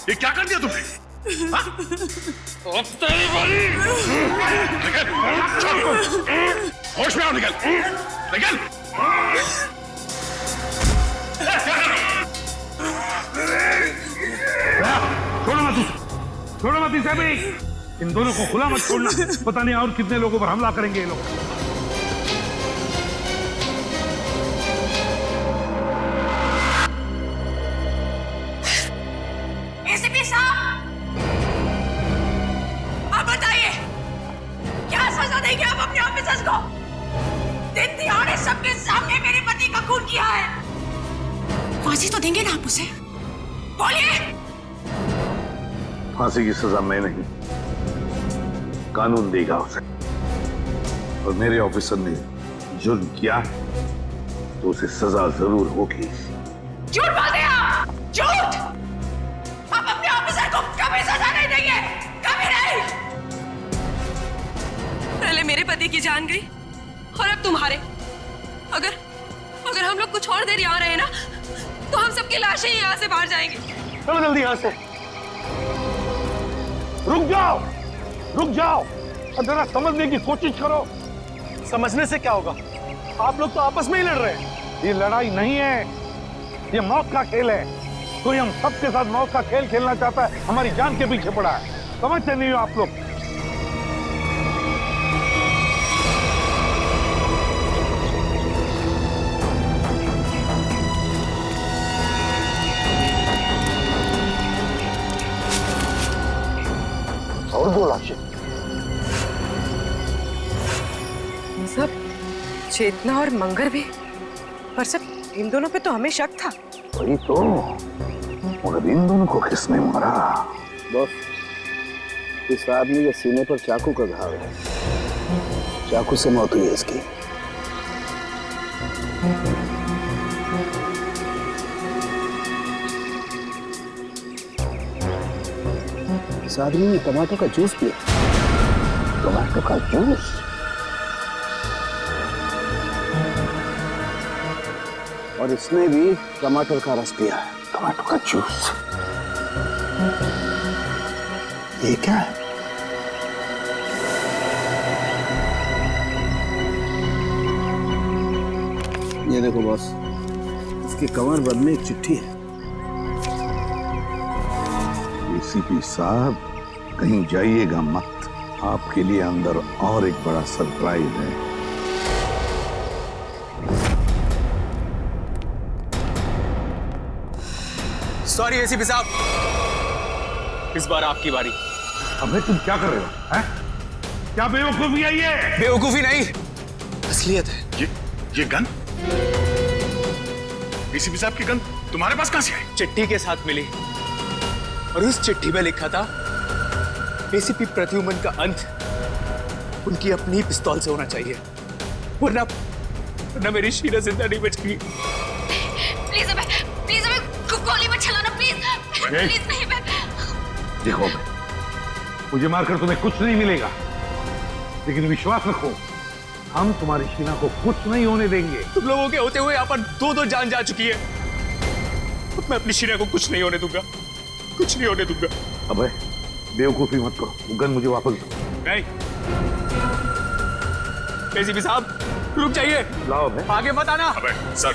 ये क्या कर दिया तुमने? हाँ? अब तेरी बारी। निकल, होश में आओ, निकल, निकल। छोड़ो मत इसे भी। इन दोनों को खुला मत छोड़ना, पता नहीं और कितने लोगों पर हमला करेंगे ये लोग। एसीपी साहब, आप बताइए क्या सजा देंगे आप अपने ऑफिसर्स को? दिन दिहाड़े सबके सामने मेरे पति का खून किया है, फांसी तो देंगे ना आप उसे? बोलिए। फांसी की सजा मैं नहीं, कानून देगा उसे। और मेरे ऑफिसर ने जुर्म किया तो उसे सजा जरूर होगी। झूठ बोलते हैं आप, झूठ! आप अपने ऑफिसर को कभी सजा नहीं देंगे, कभी नहीं। पहले मेरे पति की जान गई और अब तुम्हारे। अगर हम लोग कुछ और देर यहाँ रहे ना तो हम सबकी लाशें यहाँ से बाहर जाएंगी। चलो जल्दी यहाँ से। रुक जाओ, रुक जाओ और जरा समझने की कोशिश करो। समझने से क्या होगा? आप लोग तो आपस में ही लड़ रहे हैं। ये लड़ाई नहीं है, ये मौत का खेल है। कोई हम सबके साथ मौत का खेल खेलना चाहता है, हमारी जान के पीछे पड़ा है। समझते नहीं हो आप लोग? और दो लाशें। सब चेतना और मंगर भी, पर सब इन दोनों पे तो हमें शक था। वही तो, मगर इन दोनों को किसने मारा? बॉस, इस आदमी के सीने पर चाकू का घाव है, चाकू से मौत हुई है इसकी। इस आदमी ने टमाटर का जूस पिया। टमाटो का जूस? और इसने भी टमाटर का रस पिया है। टमाटो का जूस? ये क्या है? ये देखो बॉस, इसकी कमर बंद में एक चिट्ठी है। एसीपी साहब, कहीं जाइएगा मत, आपके लिए अंदर और एक बड़ा सरप्राइज है। सॉरी एसीपी साहब, इस बार आपकी बारी। अबे तुम क्या कर रहे हो? हैं? क्या बेवकूफी है ये? बेवकूफी नहीं, असलियत है। ये गन? एसीपी साहब की गन तुम्हारे पास कहां से आई? चिट्ठी के साथ मिली और उस चिट्ठी में लिखा था एसीपी प्रद्युमन का अंत उनकी अपनी पिस्तौल से होना चाहिए, वरना मेरी शीरा जिंदा नहीं बचेगी। प्लीज हमें गोली मत चलाना, प्लीज नहीं। मैं देखो, मुझे मारकर तुम्हें कुछ नहीं मिलेगा, लेकिन विश्वास रखो, हम तुम्हारी शीना को कुछ नहीं होने देंगे। तुम लोगों के होते हुए यहाँ पर दो जान जा चुकी है। मैं अपनी शीना को कुछ नहीं होने दूंगा, कुछ नहीं होने दूंगा। अबे बेवकूफी मत करो, गन मुझे वापस दो। नहीं, एसीपी साहब रुक जाइए, लाओ बे। आगे मत आना। अबे सर,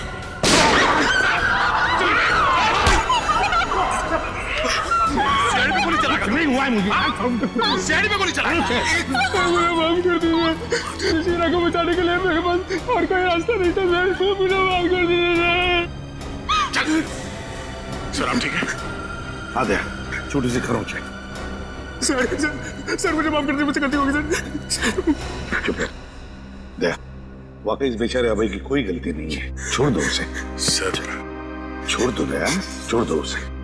सीआईडी पे गोली चला। नहीं हुआ है मुझे। सीआईडी पे गोली चला। माफ कर दीजिए, शीरा को बचाने के लिए मेरे पास और कोई रास्ता नहीं था सर, मुझे माफ कर दीजिए। सर आप ठीक है? आदे छोटी सी खरोंच है। सर मुझे माफ कर दीजिए, मुझसे गलती होगी सर। चुप है। देख, वाकई इस बेचारे अभय की कोई गलती नहीं है, छोड़ दो उसे। सर छोड़ दो दया, छोड़ दो उसे।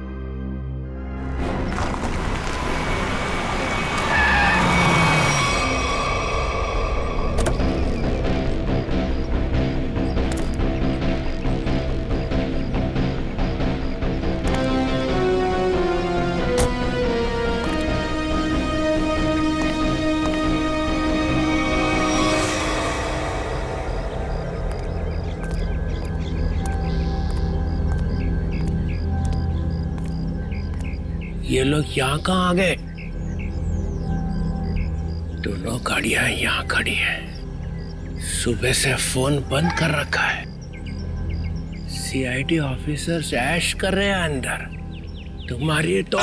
ये लोग यहाँ कहाँ आ गए? दोनों गाड़ियां यहाँ खड़ी हैं। सुबह से फोन बंद कर रखा है। सीआईडी ऑफिसर्स ऐश कर रहे हैं अंदर। तुम्हारी तो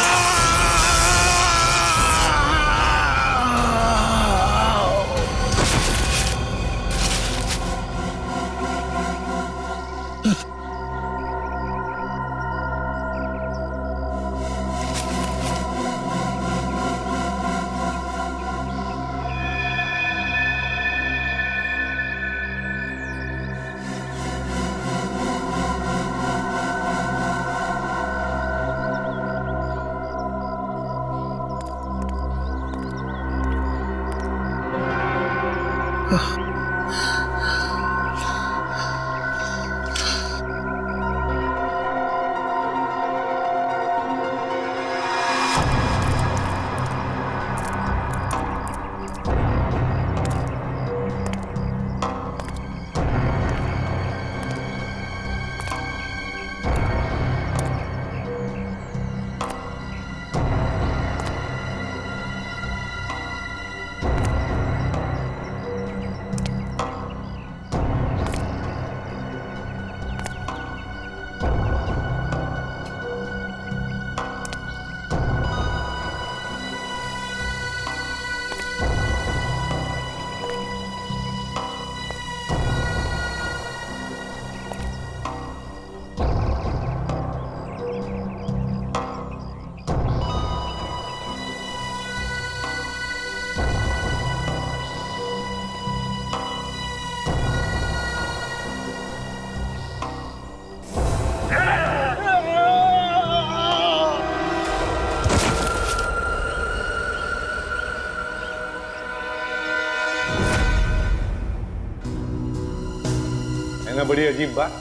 ना बड़ी अजीब बात,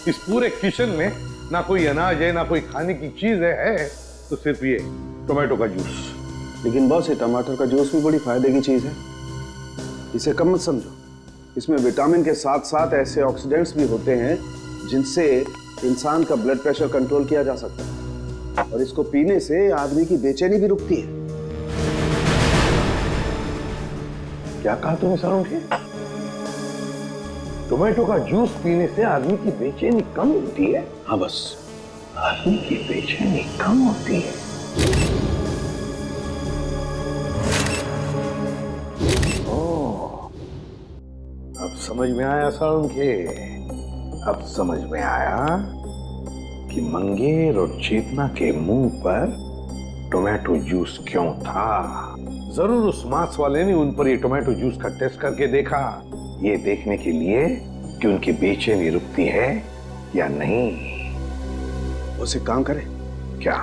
इस पूरे किचन में ना कोई अनाज है, ना कोई खाने की चीज है तो सिर्फ ये टोमेटो का जूस। लेकिन बॉस, ये टमाटर का जूस भी बड़ी फायदे की चीज है, इसे कम मत समझो। इसमें विटामिन के साथ साथ ऐसे ऑक्सीडेंट्स भी होते हैं जिनसे इंसान का ब्लड प्रेशर कंट्रोल किया जा सकता है, और इसको पीने से आदमी की बेचैनी भी रुकती है। क्या कहा तुमने सारुंखे? टोमेटो का जूस पीने से आदमी की बेचैनी कम होती है? हाँ बस, आदमी की बेचैनी कम होती है। ओह, अब समझ में आया सारुंखे, अब समझ में आया कि मंगेर और चेतना के मुंह पर टोमेटो जूस क्यों था। जरूर उस मांस वाले ने उन पर ये टोमेटो जूस का टेस्ट करके देखा, ये देखने के लिए कि उनकी बेचैनी रुकती है या नहीं। उसे काम करें क्या?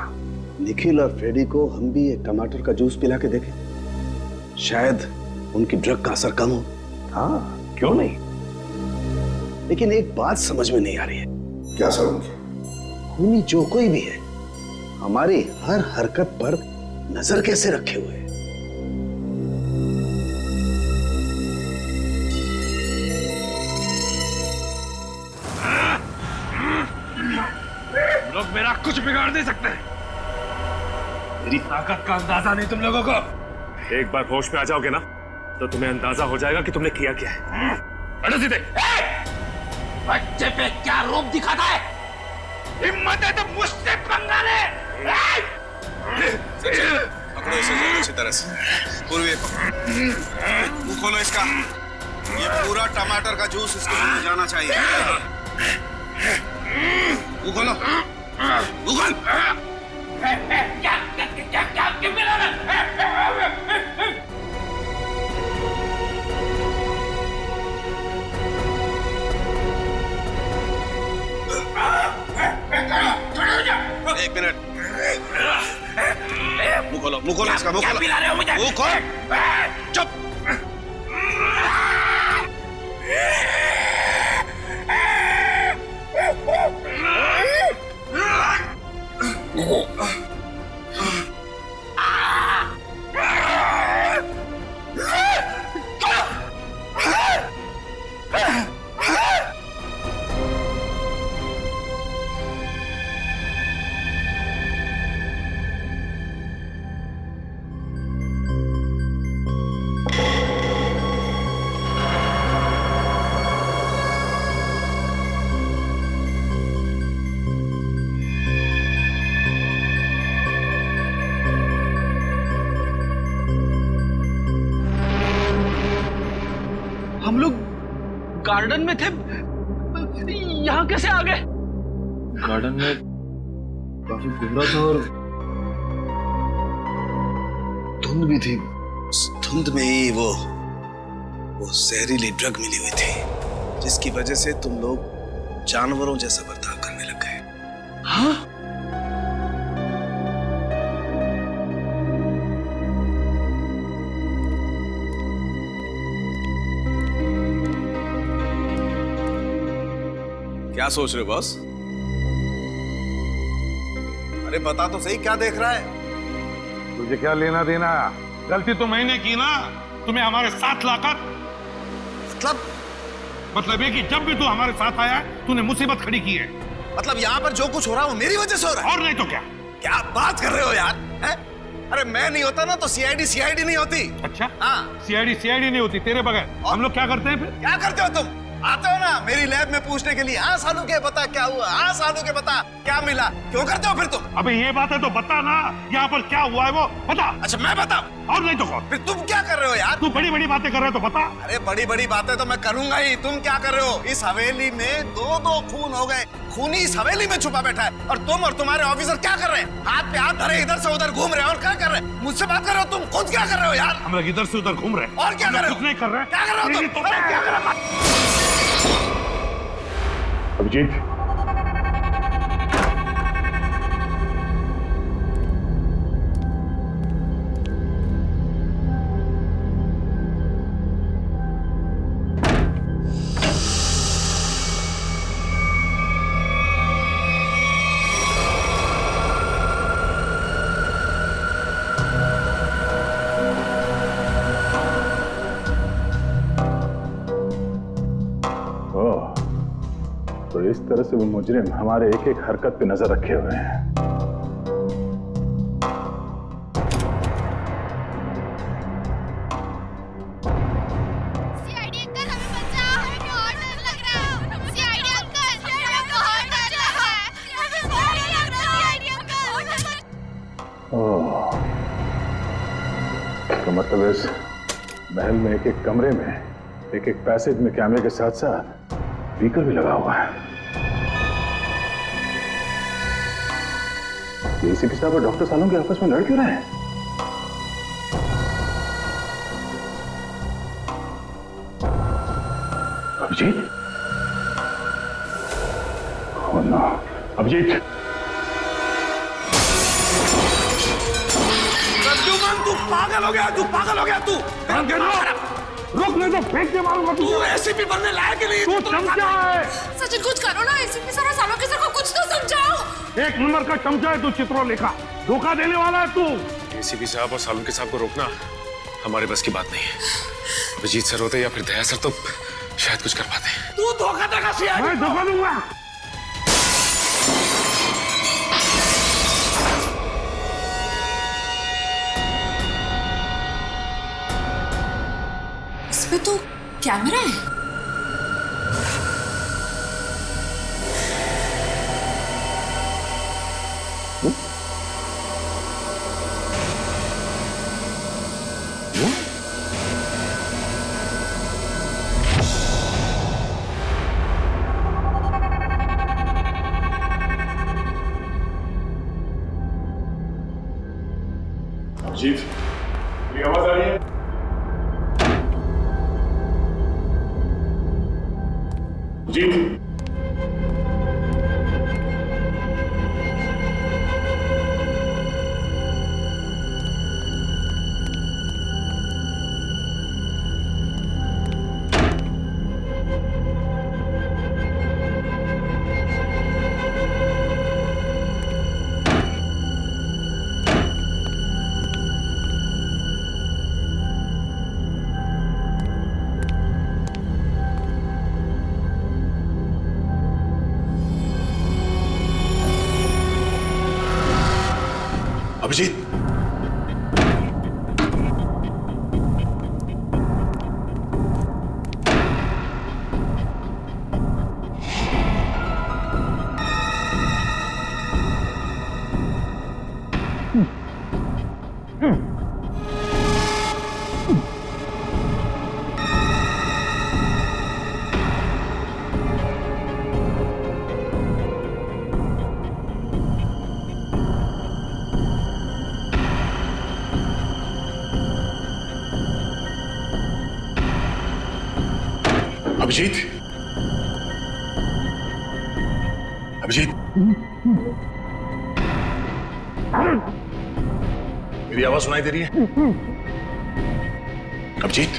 निखिल और फ्रेडी को हम भी एक टमाटर का जूस पिला के देखें, शायद उनकी ड्रग का असर कम हो। हाँ, क्यों नहीं। लेकिन एक बात समझ में नहीं आ रही है। क्या सारुंखे? खूनी जो कोई भी है, हमारी हर हरकत पर नजर कैसे रखे हुए है? लोग मेरा कुछ बिगाड़ नहीं सकते। मेरी ताकत का अंदाजा नहीं तुम लोगों को। एक बार होश में आ जाओगे ना तो तुम्हें अंदाजा हो जाएगा कि तुमने किया क्या है। बैठो सीधे। बच्चे पे क्या रूप दिखाता है? हिम्मत है तो मुझसे पंगा ले। पकड़ो इसे अच्छी तरह से। पूर्वी मुंह खोलो इसका। ये पूरा टमाटर का जूस इसको मुंह जाना चाहिए। मुंह खोलो। मुंह खोल। क्या मिला ना? एक मिनट। मुंह खोलो इसका। मुंह खोलो। मुंह खोल। चुप। हम लोग गार्डन में थे, यहाँ कैसे आ गए? गार्डन में काफी कोहरा था और धुंध भी थी। उस धुंध में ही वो जहरीली ड्रग मिली हुई थी, जिसकी वजह से तुम लोग जानवरों जैसा बर्ताव करने लग गए। हाँ? क्या सोच रहे हो बॉस? अरे बता तो सही, क्या देख रहा है? तुझे क्या लेना देना? गलती तो मैंने की ना, तुम्हें हमारे साथ लाकर। मतलब ये कि जब भी तू हमारे साथ आया है, तूने मुसीबत खड़ी की है। मतलब यहाँ पर जो कुछ हो रहा है वो मेरी वजह से हो रहा है? और नहीं तो क्या? क्या बात कर रहे हो यार? है? अरे मैं नहीं होता ना तो सीआईडी नहीं होती। अच्छा? हाँ। सीआईडी नहीं होती तेरे बगैर। हम लोग क्या करते हैं फिर? क्या करते हो तुम? आते हो ना मेरी लैब में पूछने के लिए, हाँ सालू के बता क्या हुआ, हाँ सालू के बता क्या मिला। क्यों करते हो फिर तुम? अबे ये बात है तो बता ना, यहाँ पर क्या हुआ है वो बता। अच्छा मैं बताऊं? और नहीं तो कौन? फिर तुम क्या कर रहे हो यार? तू बड़ी बड़ी बातें कर रहा है तो बता। अरे बड़ी बड़ी बातें तो मैं करूंगा ही, तुम क्या कर रहे हो? इस हवेली में दो खून हो गए, खूनी इस हवेली में छुपा बैठा है, और तुम और तुम्हारे ऑफिसर क्या कर रहे हैं? हाथ पे हाथ धरे इधर से उधर घूम रहे हो, और क्या कर रहे हैं? मुझसे बात कर रहे हो? तुम खुद क्या कर रहे हो यार? हम लोग इधर से उधर घूम रहे हैं। और क्या कर रहे हो? कुछ नहीं कर रहे। क्या कर रहे हो तुम? क्या कर रहे हो? अभिजीत, तो इस तरह से वो मुजरिम हमारे एक एक हरकत पे नजर रखे हुए हैं। सीआईडी अंकल हमें बचाओ, हमें बहुत डर लग रहा है। सीआईडी अंकल हमें बहुत डर लग रहा है। हमें बहुत डर लग रहा है सीआईडी अंकल। ओह, तो मतलब इस महल में एक एक कमरे में एक एक पैसेज में कैमरे के साथ साथ स्पीकर भी लगा हुआ है। एसीपी साहब और डॉक्टर सालों के आपस में लड़ क्यों रहे हैं? अभिजीत? Oh no, Abhijit! तू पागल हो गया, तू पागल हो गया, तू रुक, नहीं तो फेंक के मारूंगा तुझे। तू एसीपी बनने लायक नहीं। तू चमचा है। सचिन कुछ करो ना, एसीपी सर और सालोके सर को कुछ तो समझाओ। एक नंबर का चमचा है तू, चित्रोलेखा। धोखा देने वाला है तू। एसीपी साहब और सालुंके साहब को रोकना हमारे बस की बात नहीं है। अभिजीत सर होते या फिर दया सर तो शायद कुछ कर पाते। तू धोखा देगा सीआईडी? मैं धोखा दूंगा। इसमें तो कैमरा है। अभिजीत, मेरी आवाज आ रही है? अभिजीत, अभिजीत, अभिजीत, अभिजीत, मेरी आवाज सुनाई दे रही है? अभिजीत,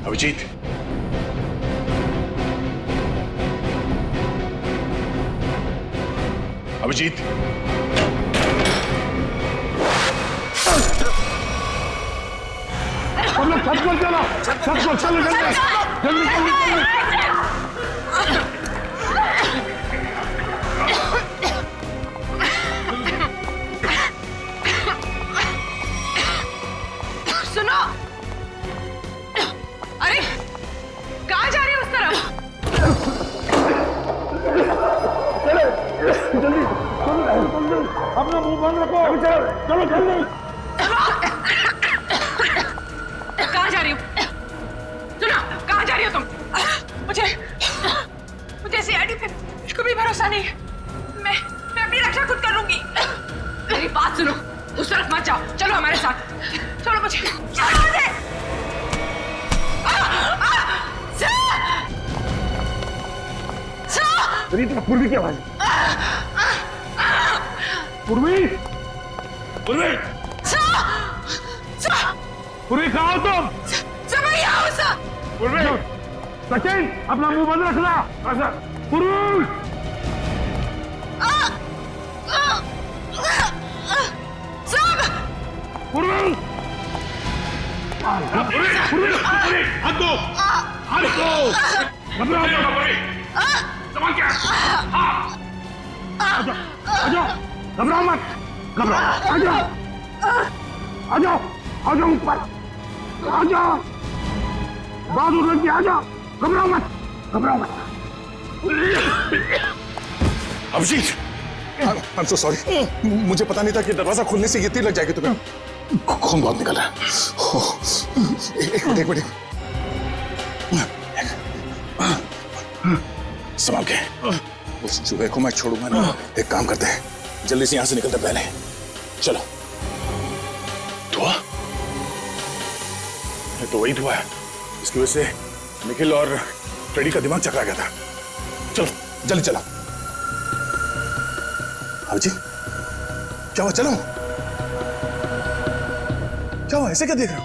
अभिजीत, अभिजीत, हम लोग छत पर चलो, छत पर चलो, जल्दी जल्दी जल्दी। सुनो, अरे कहाँ जा रही हो उस तरफ? जल्दी अपना मुंह बंद रखो। चलो जल्दी। कहाँ जा रही हो? सुनो, कहाँ जा रही हो तुम? मुझे सीआईडी पे बिल्कुल भी भरोसा नहीं है। मैं अपनी रक्षा खुद कर लूंगी। मेरी बात सुनो, उस तरफ मत जाओ, चलो हमारे साथ। चलो मुझे पूर्वी की आवाज। पूर्वी, पूर्वी, पूर्वी कहाँ हो तुम? पूर्वी, सचिन अपना मुंह बंद रखना। पूर्वी, पूर्वी, हाथ दो, हाथ दो, घबराओ मत, संभाल के, आजाओ, घबराओ मत, घबराओ, आजाओ, आजाओ, आजाओ ऊपर, आजाओ, बहादुर लड़की आजाओ, घबराओ मत, घबराओ मत। Abhijit, I am so sorry, मुझे पता नहीं था कि दरवाजा खोलने से ये तीर लग जाएगी तुम्हें। खून बहुत निकल रहा है। एक मिनट, संभाल के। उस चूहे को मैं छोड़ूंगा ना। एक काम करते हैं, जल्दी से यहां से निकलते पहले। चलो। धुआं? ये तो वही धुआं है, इसकी वजह से निखिल और फ्रेडी का दिमाग चकरा गया था। चलो जल्दी चला। अभिजीत, क्या हुआ? चलो, क्या हुआ? ऐसे क्या देख रहे हो?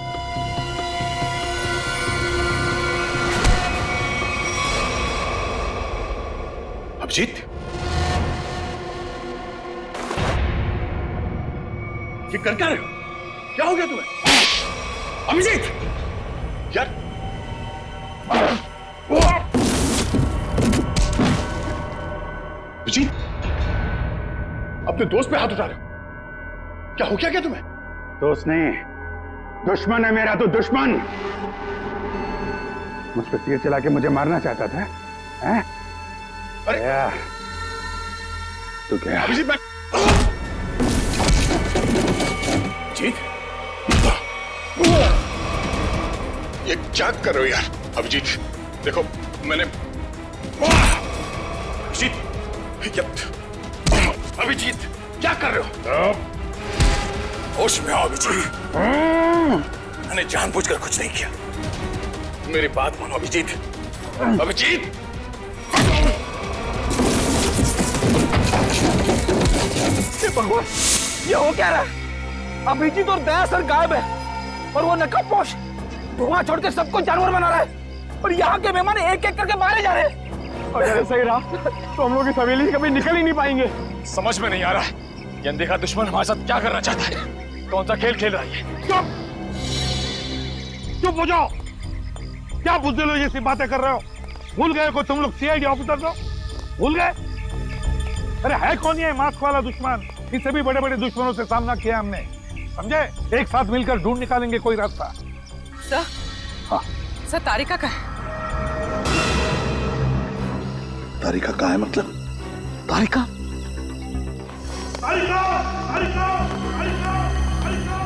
अभिजीत, ये कर क्या रहे हो? क्या हो गया तुम्हें? अभिजीत, यार, अभिजीत, अपने दोस्त पे हाथ उठा रहे हो? क्या हो क्या तुम्हें? दोस्त नहीं, दुश्मन है मेरा तो दुश्मन। मुझ पर तीर चला के मुझे मारना चाहता था, हैं? अरे तू क्या? अभिजीत, मैं अभिजीत, ये क्या कर रहे हो यार? अभिजीत, देखो मैंने अभिजीत, क्या कर रहे हो? होश में आओ अभिजीत, मैंने जानबूझकर कुछ नहीं किया। मेरी बात मानो अभिजीत। अभिजीत, भगवान, ये हो क्या रहा है? अभिजीत और दया सर गायब है और वो नकाबपोश धुआं छोड़ के सबको जानवर बना रहा है और यहाँ के मेहमान एक एक करके मारे जा रहे हैं। अगर ऐसा ही रहा तो हम लोग इस हवेली से कभी निकल ही नहीं पाएंगे। समझ में नहीं आ रहा ये अनदेखा दुश्मन हमारे साथ क्या करना चाहता है। कौन सा खेल खेल रहा है? चुप, चुप हो जाओ। क्या बुद्धि लोग जैसी बातें कर रहे हो? भूल गए को तुम लोग सीआईडी ऑफिसर हो? भूल गए? अरे है कौन ये मास्क वाला दुश्मन? इससे भी बड़े बड़े दुश्मनों से सामना किया हमने, समझे? एक साथ मिलकर ढूंढ निकालेंगे कोई रास्ता। सर, हाँ सर, तारिका का है। तारिका कहाँ है? मतलब तारिका? तारिका, तारिका, तारिका, तारिका,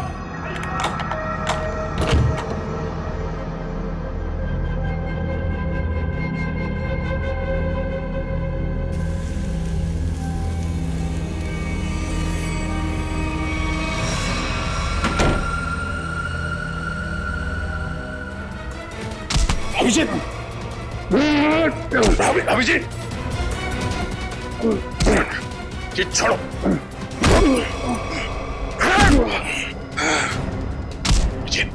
अभिजीत, अभिजीत, ये छोड़ो। अभिजीत,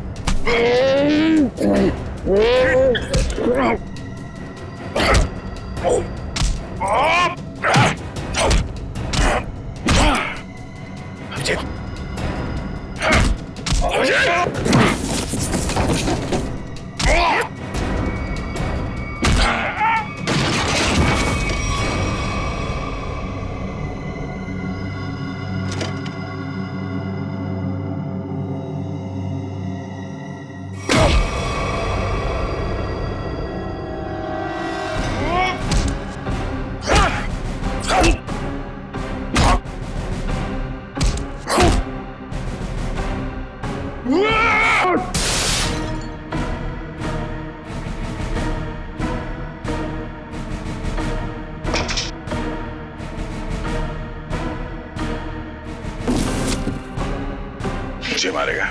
मुझे मारेगा।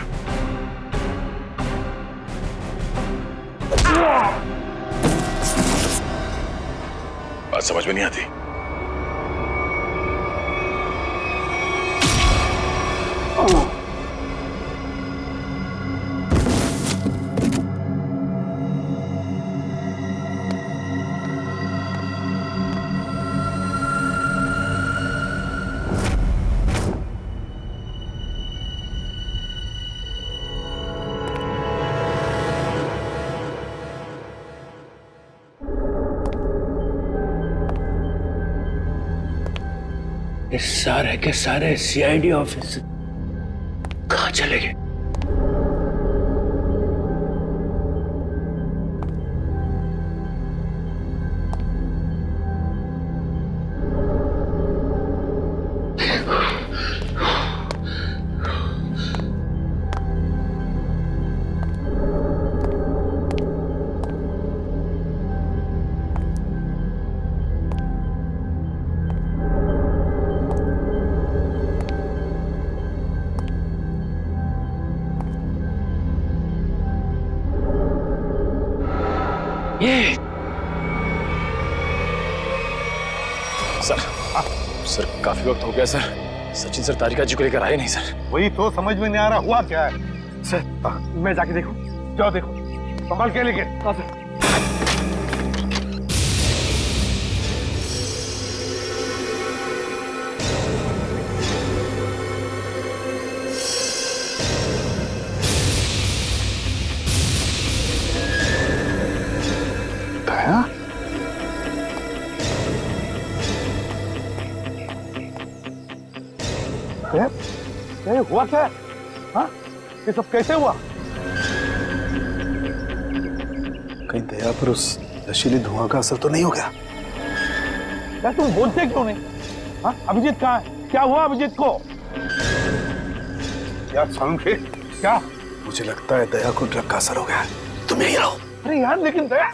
बात समझ में नहीं आती। ये सारे के सारे सीआईडी ऑफिस कहां चले गए? सर काफी वक्त हो गया सर। सचिन सर तारिका जी को लेकर आए नहीं सर। वही तो समझ में नहीं आ रहा, हुआ क्या है? सर मैं जाके देखूं? जाओ देखो, संभाल के लेके। हाँ सर। ये हुआ क्या? हाँ? ये सब कैसे हुआ? कहीं दया पर उस नशीली धुआं का असर तो नहीं हो गया? यार तुम बोलते क्यों नहीं? हाँ? अभिजीत कहाँ है? क्या हुआ अभिजीत को? यार सालुंखे, क्या? मुझे लगता है दया को ड्रग का असर हो गया। तुम यहीं रहो। अरे यार लेकिन दया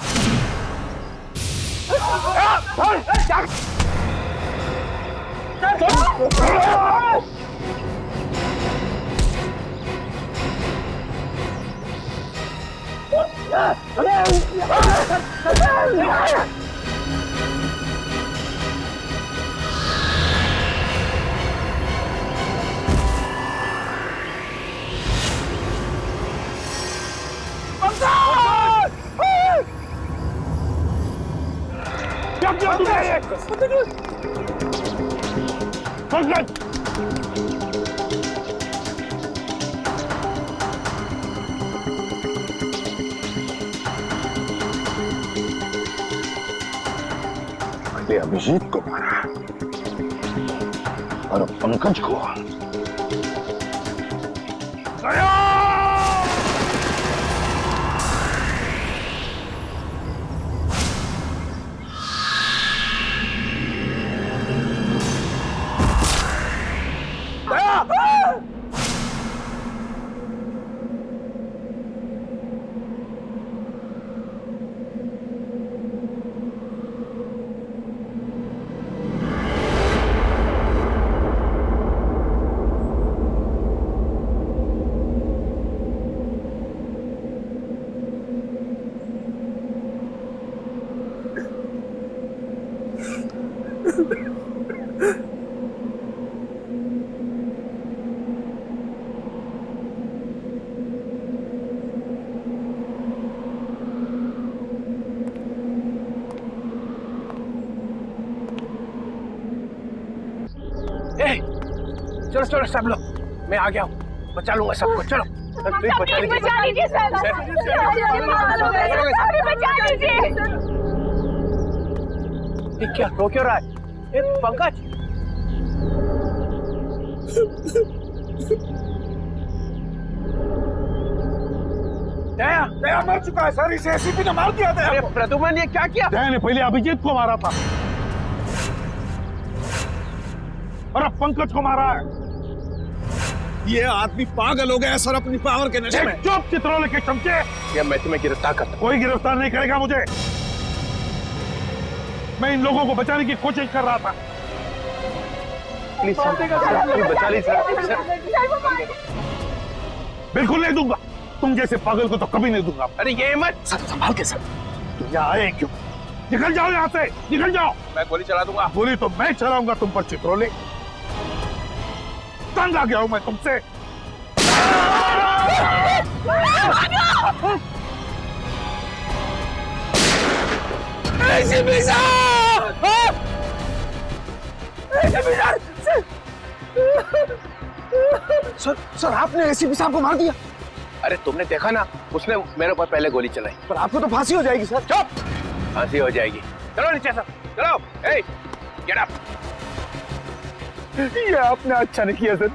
मैंने अभिजीत को मारा और पंकज को। चलो सब लोग, मैं आ गया हूँ, बचा लूंगा सबको। चलो प्लीज बचा लीजिए सर। ये क्या रो क्यों रहा है? पंकज, दया मर चुका है सर, इसे एसीपी ने मार दिया था। प्रद्युमन ये क्या किया? दया ने पहले अभिजीत को मारा था और अब पंकज को मारा है। ये आदमी पागल हो गया सर अपनी पावर के नशे में। चुप चित्रोले के चमचे, ये मैं तुम्हें गिरफ्तार करता हूं। कोई गिरफ्तार नहीं करेगा मुझे, मैं इन लोगों को बचाने की कोशिश कर रहा था। प्लीज बचा लीजिए सर। बिल्कुल नहीं दूंगा, तुम जैसे पागल को तो कभी नहीं दूंगा। अरे ये मत सर, संभाल के सर। तुम यहाँ आए क्यों? निकल जाओ यहाँ से, निकल जाओ। मैं गोली चला दूंगा। गोली तो मैं चलाऊंगा तुम पर चित्रोले। तंग आ गया हूं मैं तुमसे। सर आपने एसीपी साहब को मार दिया। अरे तुमने देखा ना, उसने मेरे ऊपर पहले गोली चलाई। पर आपको तो फांसी हो जाएगी सर। चुप, फांसी हो जाएगी। चलो नीचे सर, चलो। Get up. ये आपने अच्छा नहीं किया सर।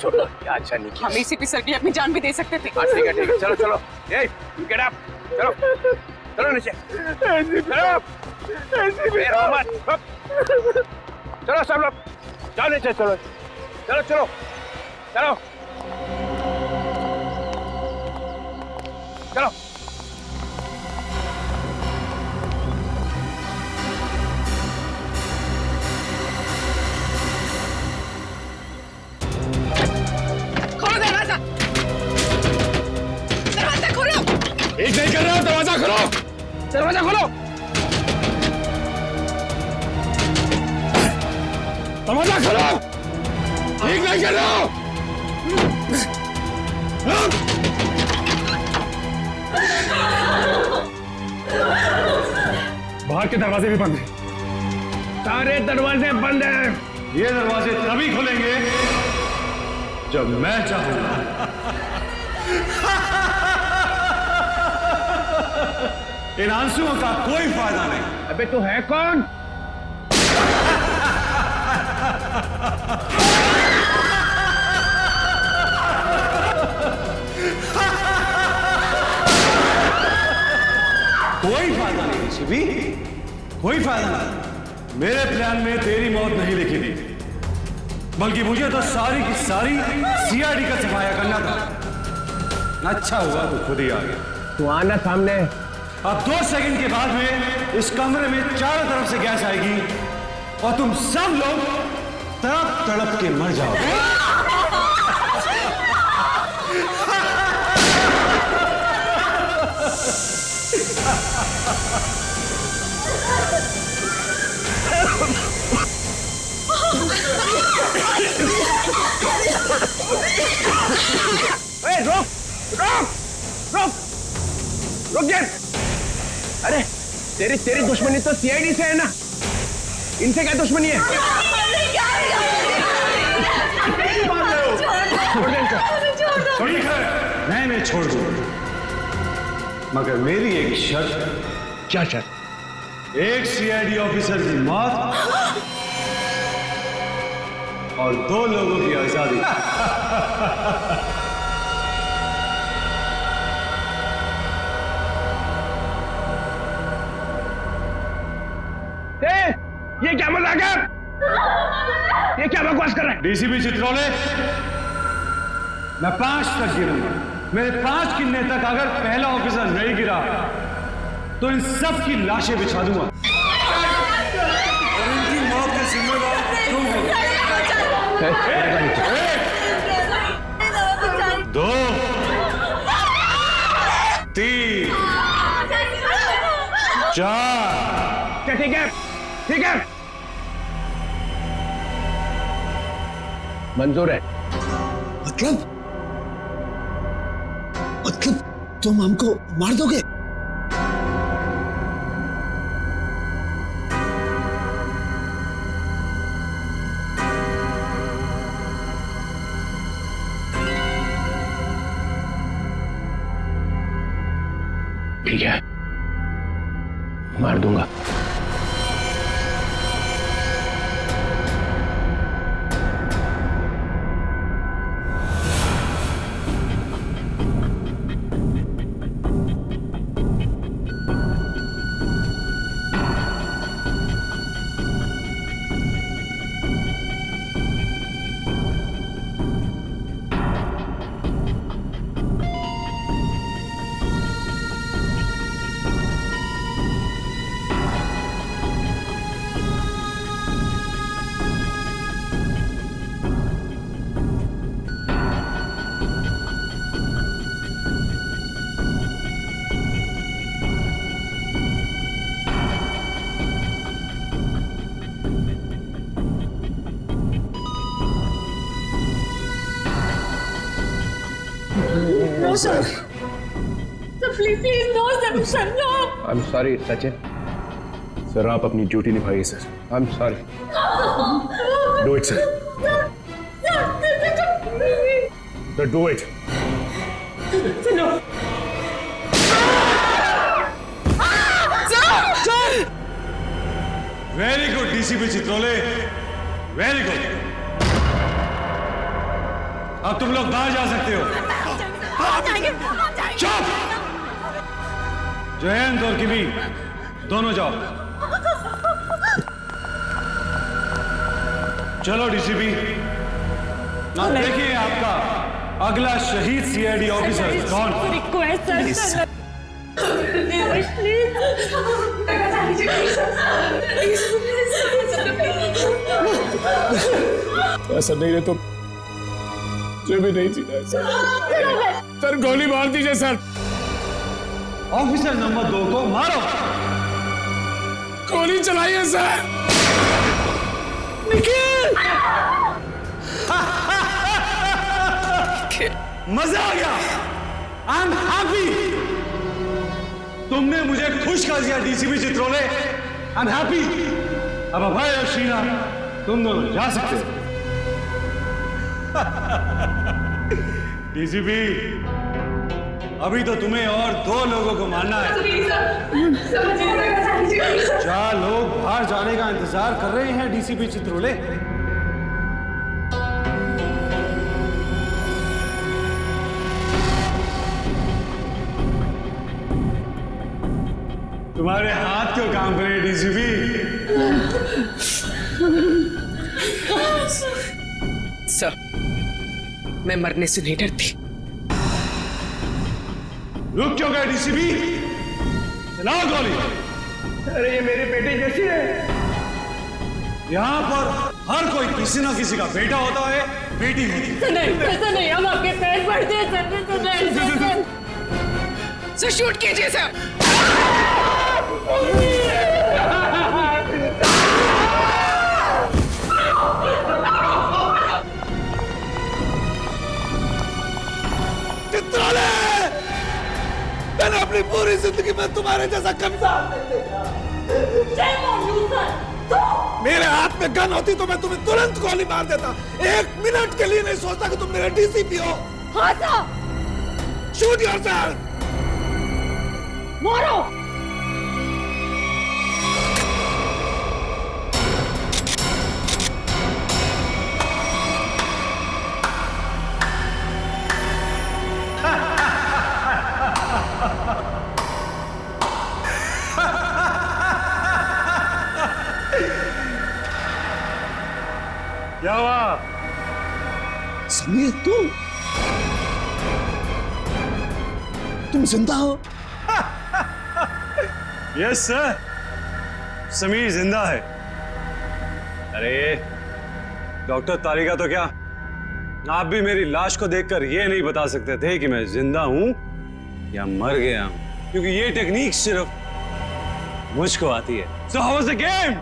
छोड़ो, क्या अच्छा नहीं किया। हम एसीपी सर की अपनी जान भी दे सकते थे। ठीक है ठीक है, चलो चलो। गेट अप, चलो चलो नीचे, चलो। चलो सब लोग, चलो नीचे, चलो चलो चलो चलो चलो। खोलो दरवाजा, दरवाजा खोलो। एक नहीं कर रहा हूं, दरवाजा खोलो, दरवाजा खोलो, दरवाजा खोलो। एक नहीं कर रहा हूं। बाहर के दरवाजे भी बंद हैं। सारे दरवाजे बंद हैं। ये दरवाजे तभी खुलेंगे जब मैं चाहूंगा। इन आंसुओं का कोई फायदा नहीं। अबे तू है कौन? कोई फायदा नहीं शिवी, कोई फायदा नहीं। मेरे प्लान में तेरी मौत नहीं लिखी थी, बल्कि मुझे तो सारी की सारी सीआईडी का सफाया करना था। अच्छा हुआ तू खुद ही आ गया। तू आना सामने। अब 2 सेकंड के बाद में इस कमरे में चारों तरफ से गैस आएगी और तुम सब लोग तड़प तड़प के मर जाओगे। रुक रुक रुक रुक जा। अरे तेरी दुश्मनी तो सीआईडी से है ना, इनसे क्या दुश्मनी है? ठीक है, मैं छोड़ दूं, मगर मेरी एक शर्त। क्या शर्त? एक सीआईडी ऑफिसर की मौत और 2 लोगों की आजादी। ये क्या मजाक है? ये क्या बकवास कर रहा है? डीसीपी चित्रोले, मैं 5 तक गिरूंगा। मेरे 5 गिनने तक अगर पहला ऑफिसर नहीं गिरा तो इन सब की लाशें बिछा दूंगा और इनकी मौत के जिम्मेदार तुम हो। 2 3 4। ठीक है ठीक है, मंजूर है। मतलब तुम हमको मार दोगे? मार दूंगा। No, sir. Sir, please, no, sir, no. I am sorry Sachin. Sir आप अपनी ड्यूटी निभाइए sir. I am sorry. Do it sir. Do it. No. Very good DCP Chitrole, very good. अब तुम लोग बाहर जा सकते हो। चुप! जयंत और किमी दोनों जाओ। चलो डीसीपी, अब देखिए आपका अगला शहीद सीआईडी ऑफिसर कौन। रिक्वेस्ट सर, ऐसा नहीं है तो मुझे भी नहीं जीना है सर। गोली मार दीजिए सर। ऑफिसर नंबर 2 को मारो। गोली चलाइए सर। निखिल! मजा आ गया। I am happy. तुमने मुझे खुश कर दिया DCP Chitrole. I am happy. अब अभय और शीना तुम दोनों जा सकते हो। डीसीपी, अभी तो तुम्हें और 2 लोगों को मारना है। 4 लोग बाहर जाने का इंतजार कर रहे हैं डीसीपी चित्रोले। तुम्हारे हाथ क्यों काम करे डीसीपी? सर, मैं मरने से नहीं डरती। रुक क्यों गए डीसीपी? चलाओ गोली। अरे ये मेरी बेटी जैसी है। यहाँ पर हर कोई किसी ना किसी का बेटा होता है, बेटी होती है। नहीं, ऐसा नहीं, हम आपके पैर पड़ते हैं सर, शूट कीजिए सर। चित्रोले! मैंने अपनी पूरी जिंदगी में तुम्हारे जैसा कभी मेरे हाथ में गन होती तो मैं तुम्हें तुरंत गोली मार देता। 1 मिनट के लिए नहीं सोचता कि तुम मेरे डीसीपी हो। हाँ सर। Shoot yourself. मारो। क्या हुआ? समीर, तुम जिंदा हो? यस सर, समीर जिंदा है। अरे डॉक्टर तारिका तो क्या, आप भी मेरी लाश को देखकर ये नहीं बता सकते थे कि मैं जिंदा हूं या मर गया हूं, क्योंकि ये टेक्निक सिर्फ मुझको आती है। So how was the game?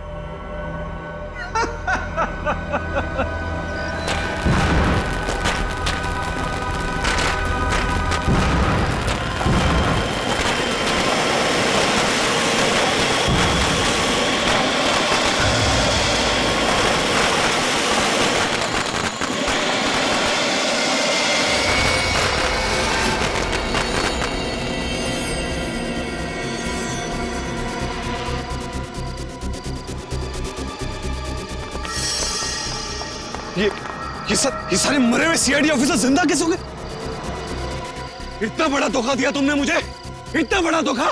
ये सारे मरे हुए सीआईडी ऑफिसर जिंदा कैसे हो गए? इतना बड़ा धोखा दिया तुमने मुझे, इतना बड़ा धोखा।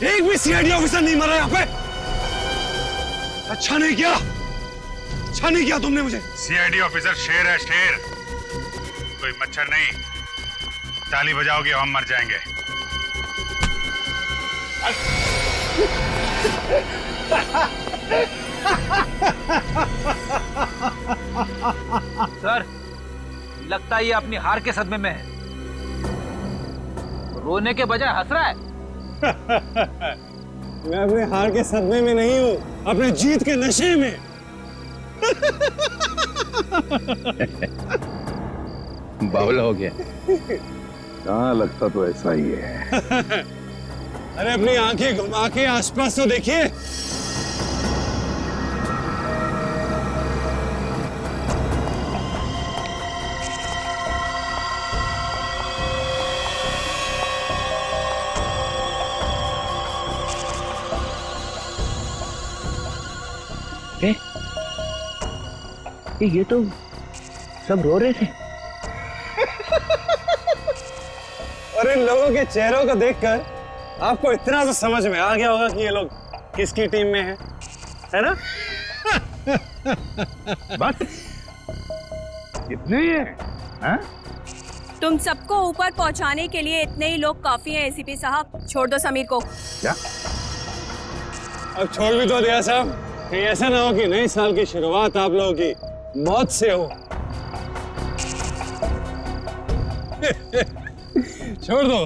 एक भी सीआईडी ऑफिसर नहीं मरा यहाँ पे। अच्छा नहीं किया, अच्छा नहीं किया तुमने मुझे। सीआईडी ऑफिसर शेर है, शेर, कोई मच्छर नहीं। ताली बजाओगे हम मर जाएंगे। सर, लगता है ये अपनी हार के सदमे में है। रोने के बजाय हंस रहा है। मैं अपने हार के सदमे में नहीं हूं, अपने जीत के नशे में। बावला हो गया। हाँ, लगता तो ऐसा ही है। अरे अपनी आंखें घुमा के आसपास तो देखिए। ये तो सब रो रहे थे। और इन लोगों के चेहरों को देखकर आपको इतना तो समझ में आ गया होगा कि ये लोग किसकी टीम में हैं, है ना? बस इतने ही है, हाँ? तुम सबको ऊपर पहुंचाने के लिए इतने ही लोग काफी हैं एसीपी साहब। छोड़ दो समीर को। क्या? अब छोड़ भी तो दिया साहब, कहीं ऐसा ना हो कि नए साल की शुरुआत आप लोगों की मौत से हो। छोड़ दो।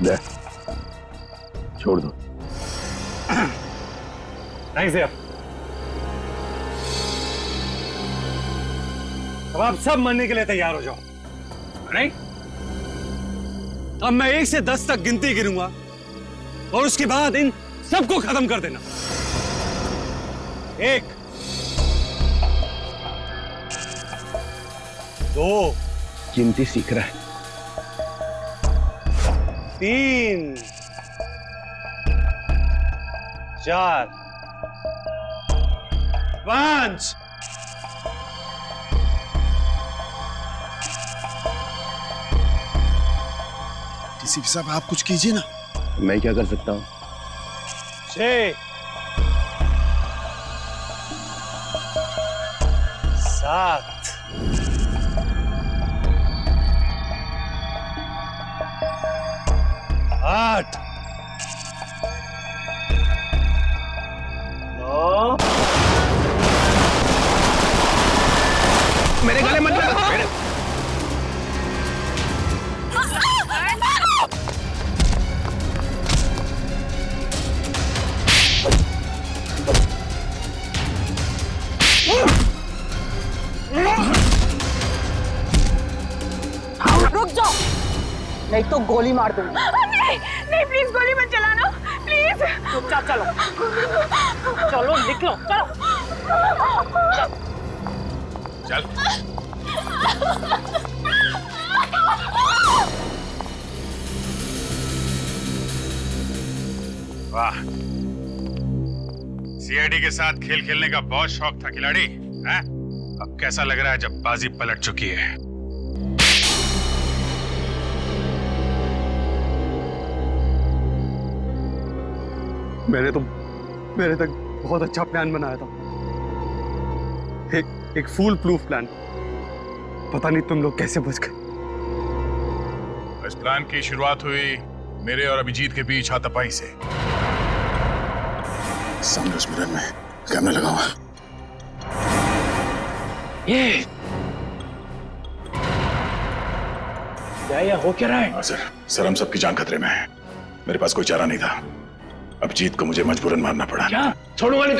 ले, छोड़ दो। थैंक्स यार। अब आप सब मरने के लिए तैयार हो जाओ, नहीं? अब मैं 1 से 10 तक गिनती गिनूंगा और उसके बाद इन सबको खत्म कर देना। 1, 2, गिनती सीख रहा है। 3, 4, 5। डीसीपी साहब, आप कुछ कीजिए ना। मैं क्या कर सकता हूँ? 6, 7, 8, 9। मेरे गले मत लगा। रुक जाओ, नहीं तो गोली मार दूंगी। नहीं नहीं, प्लीज गोली मत चलाना, प्लीज। चुपचाप चलो, चलो निकलो, चलो। चल। वाह, सीआईडी के साथ खेल खेलने का बहुत शौक था खिलाड़ी, हैं? अब कैसा लग रहा है जब बाजी पलट चुकी है? मैंने तक बहुत अच्छा प्लान बनाया था, एक फूल प्रूफ प्लान। पता नहीं तुम लोग कैसे बच गए। इस प्लान की शुरुआत हुई मेरे और अभिजीत के बीच हाथापाई से। सामने उस मिरर में कैमरा लगा हुआ है। ये क्या हो क्या रहा है? हाँ सर, हम सबकी जान खतरे में है। मेरे पास कोई चारा नहीं था। अभिजीत को मुझे मजबूरन मारना पड़ा। क्या? छोड़ूंगा नहीं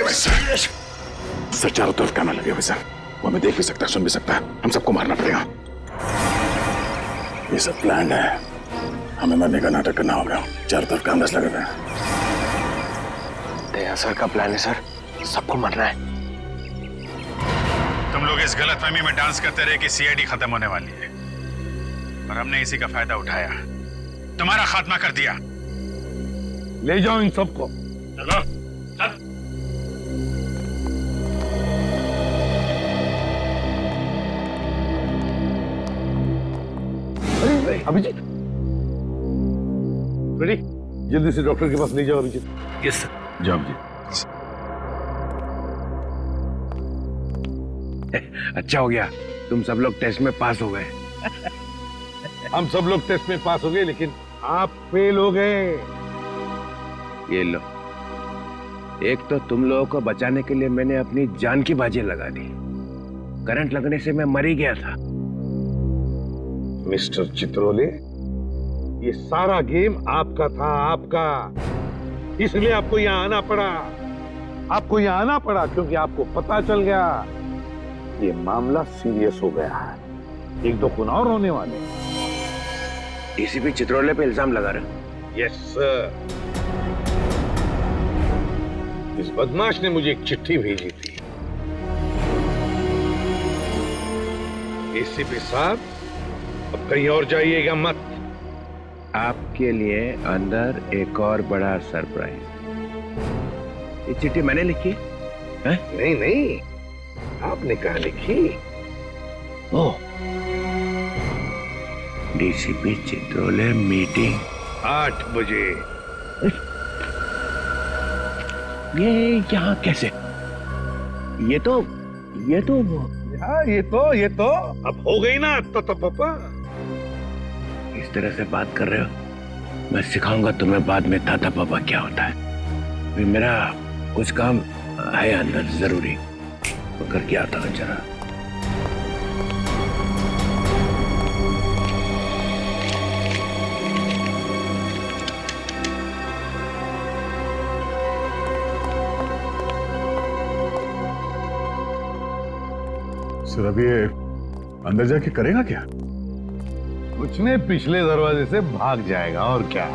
सर, चारों तरफ कैमरा लगे हुए सर। वो हमें देख भी सकता है, सुन भी सकता है। हम सबको मारना पड़ेगा। ये सब प्लान है। हमें मरने का नाटक करना होगा। चारों तरफ कैमरास लगे हुए हैं। दया सर का प्लान है सर, सबको मरना है। तुम लोग इस गलतफहमी में डांस करते रहे कि सीआईडी खत्म होने वाली है, और हमने इसी का फायदा उठाया, तुम्हारा खात्मा कर दिया। ले जाओ इन सबको। चलो, चल। अभिजीत, रेडी? जल्दी से डॉक्टर के पास ले जाओ अभिजीत। Yes sir. जाओ अभिजीत। अच्छा हो गया, तुम सब लोग टेस्ट में पास हो गए। हम सब लोग टेस्ट में पास हो गए, लेकिन आप फेल हो गए। ये लो, एक तो तुम लोगों को बचाने के लिए मैंने अपनी जान की बाजी लगा दी। करंट लगने से मैं मर ही गया था। मिस्टर चित्रोले, ये सारा गेम आपका था, आपका। इसलिए आपको यहाँ आना पड़ा। आपको यहाँ आना पड़ा क्योंकि आपको पता चल गया ये मामला सीरियस हो गया है। एक दो खून और होने वाले। डीसीपी चित्रोले पे इल्जाम लगा रहे? Yes sir. इस बदमाश ने मुझे एक चिट्ठी भेजी थी। एसीपी साहब, अब कहीं और जाइएगा मत। आपके लिए अंदर एक और बड़ा सरप्राइज। ये चिट्ठी मैंने लिखी है? नहीं नहीं, आपने कहा लिखी? ओह, डीसीपी चित्रोले मीटिंग 8 बजे। ये यहाँ कैसे? ये तो हाँ, ये तो अब हो गई ना तो पापा। इस तरह से बात कर रहे हो? मैं सिखाऊंगा तुम्हें बाद में ताता पापा क्या होता है। फिर मेरा कुछ काम है अंदर जरूरी, वो करके आता हूँ जरा। सर, अब ये अंदर जाके करेगा क्या? कुछ नहीं, पिछले दरवाजे से भाग जाएगा और क्या।